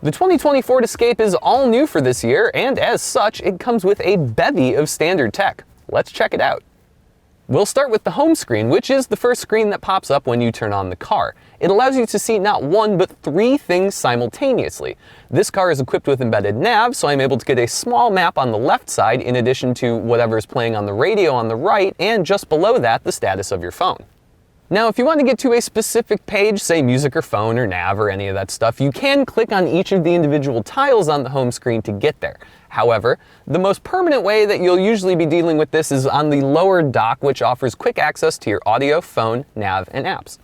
The 2020 Ford Escape is all new for this year, and as such, it comes with a bevy of standard tech. Let's check it out. We'll start with the home screen, which is the first screen that pops up when you turn on the car. It allows you to see not one, but three things simultaneously. This car is equipped with embedded nav, so I'm able to get a small map on the left side in addition to whatever is playing on the radio on the right, and just below that, the status of your phone. Now, if you want to get to a specific page, say music or phone or nav or any of that stuff, you can click on each of the individual tiles on the home screen to get there. However, the most permanent way that you'll usually be dealing with this is on the lower dock, which offers quick access to your audio, phone, nav, and apps.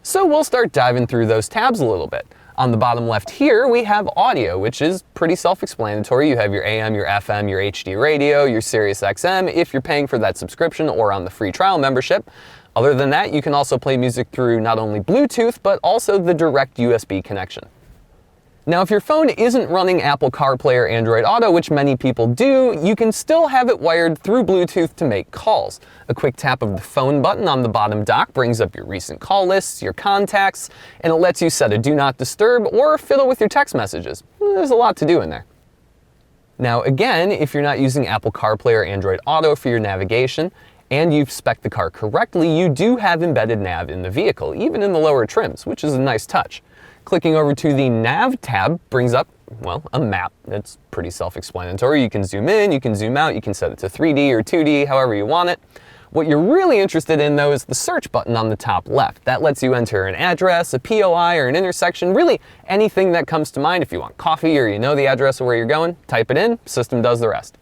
So we'll start diving through those tabs a little bit. On the bottom left here, we have audio, which is pretty self-explanatory. You have your AM, your FM, your HD radio, your Sirius XM if you're paying for that subscription or on the free trial membership. Other than that, you can also play music through not only Bluetooth, but also the direct USB connection. Now, if your phone isn't running Apple CarPlay or Android Auto, which many people do, you can still have it wired through Bluetooth to make calls. A quick tap of the phone button on the bottom dock brings up your recent call lists, your contacts, and it lets you set a do not disturb or fiddle with your text messages. There's a lot to do in there. Now, again, if you're not using Apple CarPlay or Android Auto for your navigation, and you've spec'd the car correctly, you do have embedded nav in the vehicle, even in the lower trims, which is a nice touch. Clicking over to the nav tab brings up, well, a map. It's pretty self-explanatory. You can zoom in, you can zoom out, you can set it to 3D or 2D, however you want it. What you're really interested in, though, is the search button on the top left. That lets you enter an address, a POI, or an intersection, really anything that comes to mind. If you want coffee or you know the address of where you're going, type it in, system does the rest.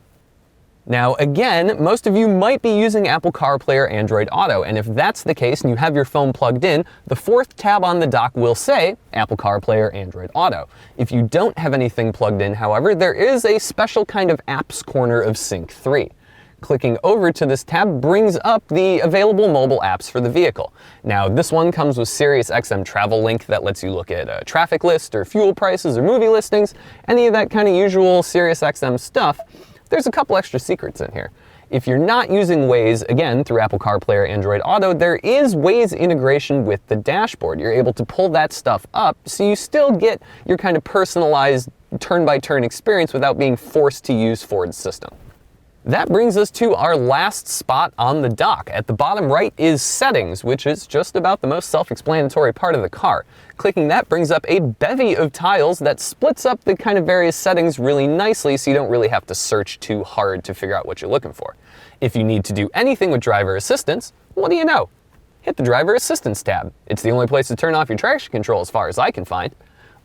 Now, again, most of you might be using Apple CarPlay or Android Auto, and if that's the case and you have your phone plugged in, the fourth tab on the dock will say Apple CarPlay or Android Auto. If you don't have anything plugged in, however, there is a special kind of apps corner of Sync 3. Clicking over to this tab brings up the available mobile apps for the vehicle. Now, this one comes with Sirius XM Travel Link that lets you look at a traffic list or fuel prices or movie listings, any of that kind of usual Sirius XM stuff. There's a couple extra secrets in here. If you're not using Waze, again, through Apple CarPlay or Android Auto, there is Waze integration with the dashboard. You're able to pull that stuff up, so you still get your kind of personalized turn-by-turn experience without being forced to use Ford's system. That brings us to our last spot on the dock. At the bottom right is Settings, which is just about the most self-explanatory part of the car. Clicking that brings up a bevy of tiles that splits up the kind of various settings really nicely, so you don't really have to search too hard to figure out what you're looking for. If you need to do anything with driver assistance, what do you know? Hit the driver assistance tab. It's the only place to turn off your traction control as far as I can find.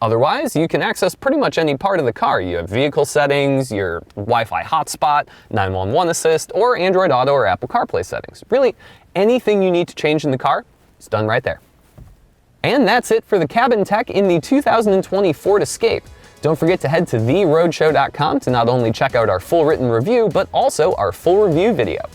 Otherwise, you can access pretty much any part of the car. You have vehicle settings, your Wi-Fi hotspot, 911 assist, or Android Auto or Apple CarPlay settings. Really, anything you need to change in the car is done right there. And that's it for the cabin tech in the 2020 Ford Escape. Don't forget to head to theroadshow.com to not only check out our full written review, but also our full review video.